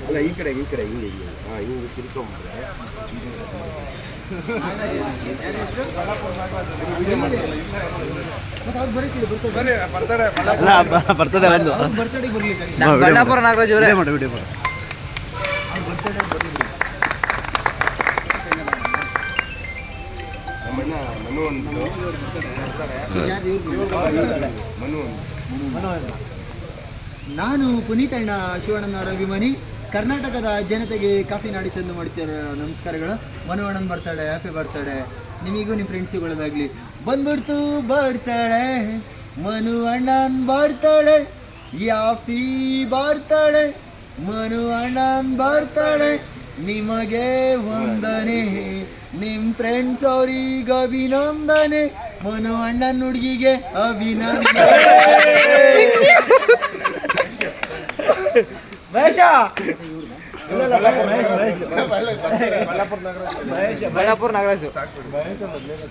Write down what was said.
ಅಲ್ಲ ಈ ಕಡೆ ಹಿಂಗೆ ಹಾಂ ಹಿಂಗೆ ತಿರ್ಕೊಂಡ್ರೆ ಬರ್ತಡೆ ಬಳ್ಳಾಪುರ ನಾಗರಾಜ್ ಅವರೇ ವಿಡಿಯೋ ಮಾಡು. ನಮ್ಮಣ್ಣ ಮನು ಒಂದು ಮನು ಒಂದು. ನಾನು ಪುನೀತ್ ಅಣ್ಣ ಶಿವಣ್ಣನವರ ಅಭಿಮಾನಿ. ಕರ್ನಾಟಕದ ಜನತೆಗೆ ಕಾಫಿ ನಾಡಿ ಚಂದ ಮಾಡ್ತಿರೋ ನಮಸ್ಕಾರಗಳು. ಮನು ಅಣ್ಣನ ಬರ್ತಡೆ, ಹ್ಯಾಪಿ ಬರ್ತಡೆ. ನಿಮಗೂ ನಿಮ್ಮ ಫ್ರೆಂಡ್ಸ್ಗಳದಾಗಲಿ. ಬಂದ್ಬಿಡ್ತು ಬರ್ತಡೆ, ಮನು ಅಣ್ಣನ ಬರ್ತಡೆ, ಯಾಫಿ ಬರ್ತಡೆ, ಮನು ಅಣ್ಣನ ಬರ್ತಡೆ. ನಿಮಗೆ ವಂದನೆ, ನಿಮ್ಮ ಫ್ರೆಂಡ್ಸ್ ಅವ್ರಿಗೆ ಅಭಿನಂದನೆ, ಮನು ಅಣ್ಣನ ಹುಡುಗಿಗೆ ಅಭಿನಂದನೆ. ಮಹೇಶ ಬಳ್ಳಾಪುರ ನಾಗರಾಜು